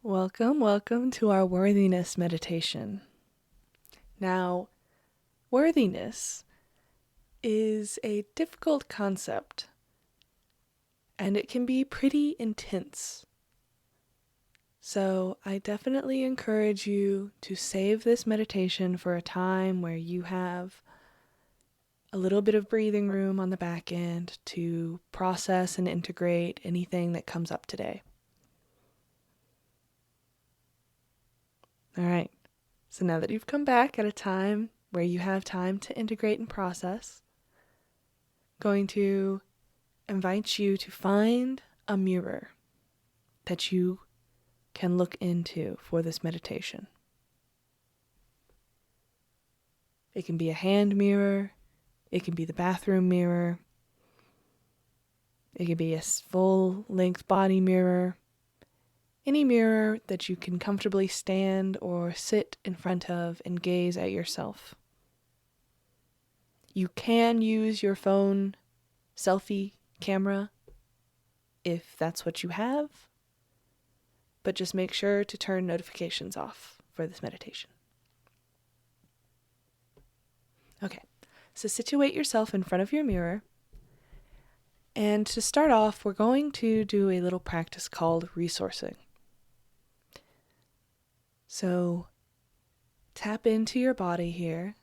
Welcome to our Worthiness Meditation. Now, worthiness is a difficult concept, and it can be pretty intense. So I definitely encourage you to save this meditation for a time where you have a little bit of breathing room on the back end to process and integrate anything that comes up today. All right. So now that you've come back at a time where you have time to integrate and process, I'm going to invite you to find a mirror that you can look into for this meditation. It can be a hand mirror, it can be the bathroom mirror, it can be a full-length body mirror, any mirror that you can comfortably stand or sit in front of and gaze at yourself. You can use your phone selfie camera if that's what you have, but just make sure to turn notifications off for this meditation. Okay, so situate yourself in front of your mirror, and to start off, we're going to do a little practice called resourcing. So tap into your body here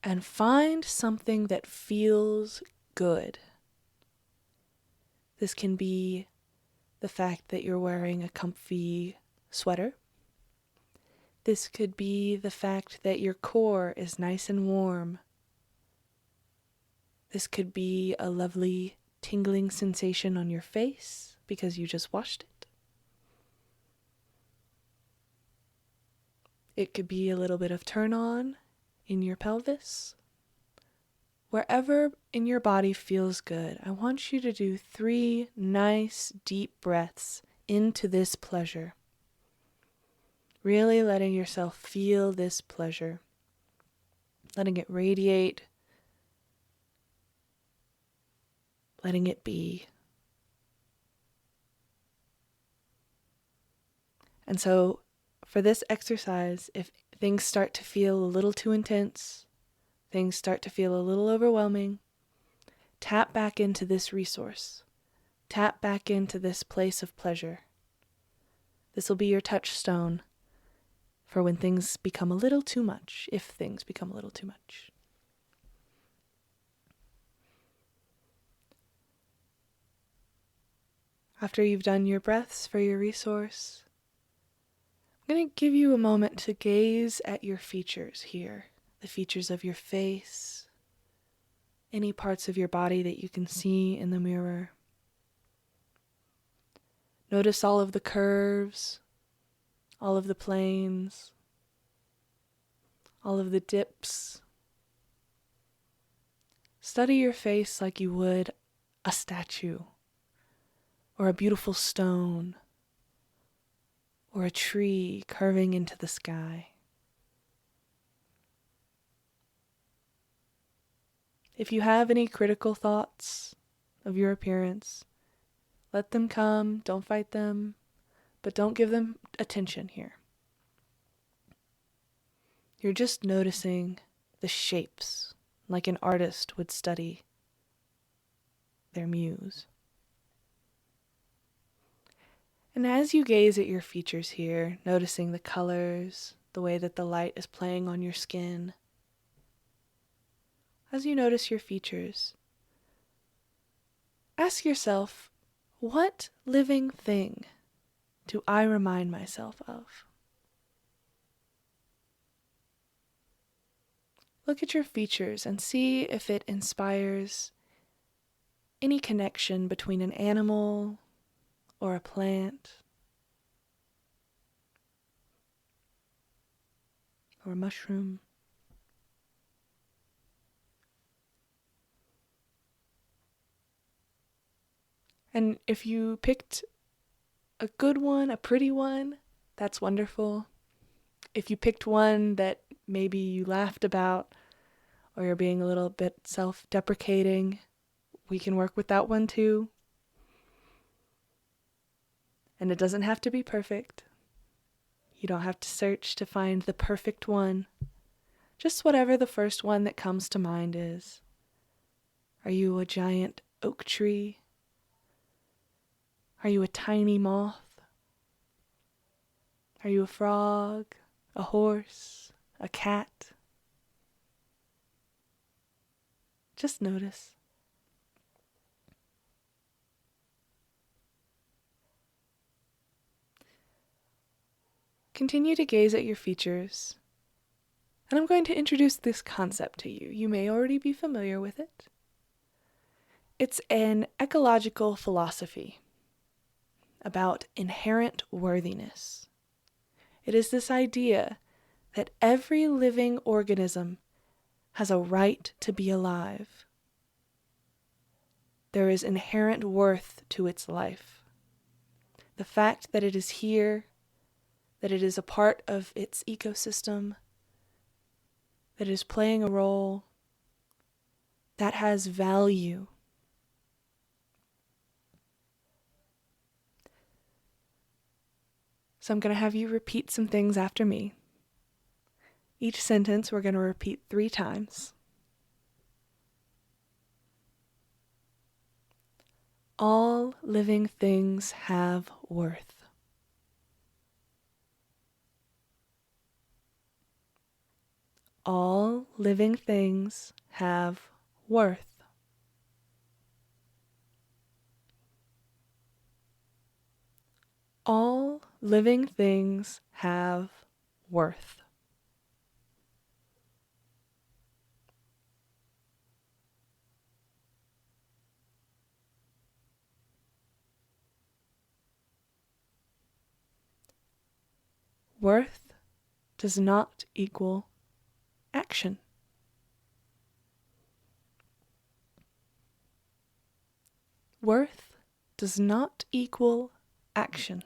and find something that feels good. This can be the fact that you're wearing a comfy sweater. This could be the fact that your core is nice and warm. This could be a lovely tingling sensation on your face because you just washed it. It could be a little bit of turn on in your pelvis. Wherever in your body feels good, I want you to do 3 nice deep breaths into this pleasure. Really letting yourself feel this pleasure. Letting it radiate. Letting it be. And so, for this exercise, if things start to feel a little too intense, things start to feel a little overwhelming, tap back into this resource. Tap back into this place of pleasure. This will be your touchstone for when things become a little too much, if things become a little too much. After you've done your breaths for your resource, I'm going to give you a moment to gaze at your features here, the features of your face, any parts of your body that you can see in the mirror. Notice all of the curves, all of the planes, all of the dips. Study your face like you would a statue, or a beautiful stone, or a tree curving into the sky. If you have any critical thoughts of your appearance, let them come, don't fight them, but don't give them attention here. You're just noticing the shapes, like an artist would study their muse. And as you gaze at your features here, noticing the colors, the way that the light is playing on your skin, as you notice your features, ask yourself, what living thing do I remind myself of? Look at your features and see if it inspires any connection between an animal or a plant or a mushroom. And if you picked a good one, a pretty one, that's wonderful. If you picked one that maybe you laughed about or you're being a little bit self-deprecating, we can work with that one too. And it doesn't have to be perfect. You don't have to search to find the perfect one. Just whatever the first one that comes to mind is. Are you a giant oak tree? Are you a tiny moth? Are you a frog, a horse, a cat? Just notice. Continue to gaze at your features, and I'm going to introduce this concept to you. You may already be familiar with it. It's an ecological philosophy about inherent worthiness. It is this idea that every living organism has a right to be alive. There is inherent worth to its life. The fact that it is here, that it is a part of its ecosystem, that it is playing a role, that has value. So I'm going to have you repeat some things after me. Each sentence we're going to repeat 3 times. All living things have worth. All living things have worth. All living things have worth. Worth does not equal action. Worth does not equal action.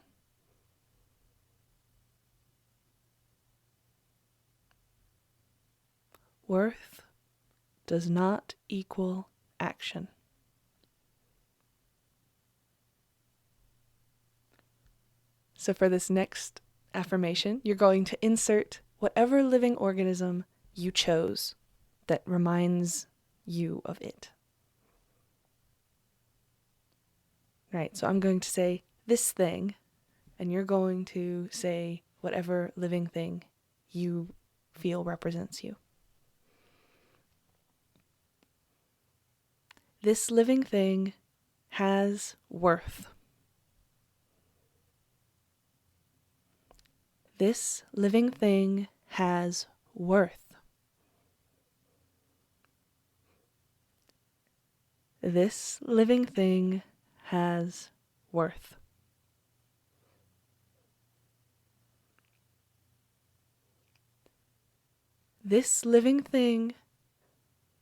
Worth does not equal action. So for this next affirmation, you're going to insert whatever living organism you chose that reminds you of it. Right, so I'm going to say this thing, and you're going to say whatever living thing you feel represents you. This living thing has worth. This living thing has worth. This living thing has worth. This living thing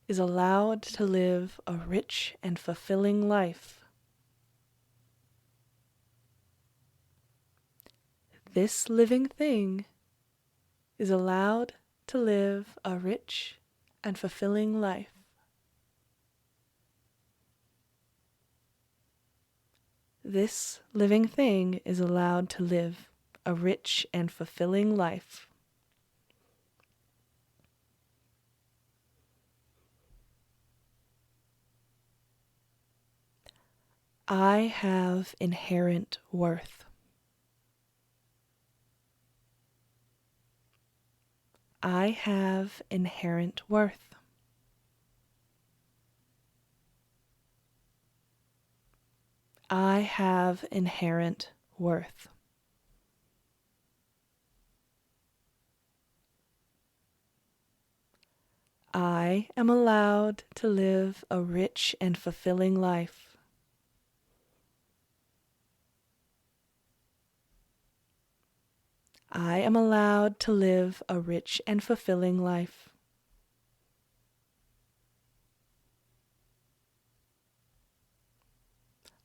is allowed to live a rich and fulfilling life. This living thing is allowed to live a rich and fulfilling life. This living thing is allowed to live a rich and fulfilling life. I have inherent worth. I have inherent worth. I have inherent worth. I am allowed to live a rich and fulfilling life. I am allowed to live a rich and fulfilling life.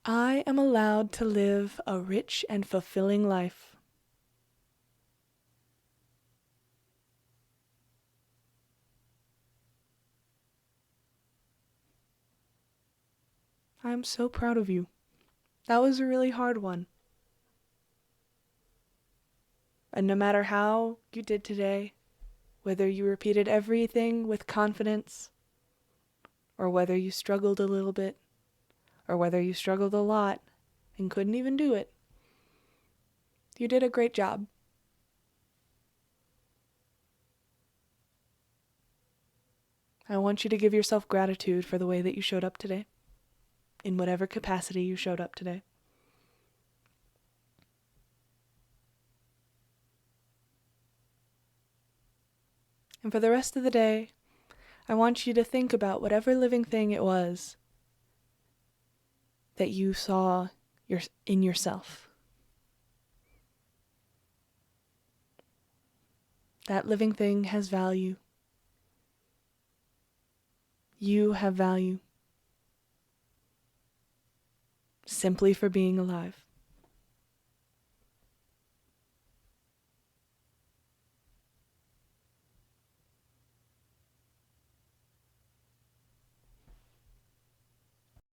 I am allowed to live a rich and fulfilling life. I am so proud of you. That was a really hard one. And no matter how you did today, whether you repeated everything with confidence, or whether you struggled a little bit, or whether you struggled a lot and couldn't even do it, you did a great job. I want you to give yourself gratitude for the way that you showed up today, in whatever capacity you showed up today. And for the rest of the day, I want you to think about whatever living thing it was that you saw in yourself. That living thing has value. You have value simply for being alive.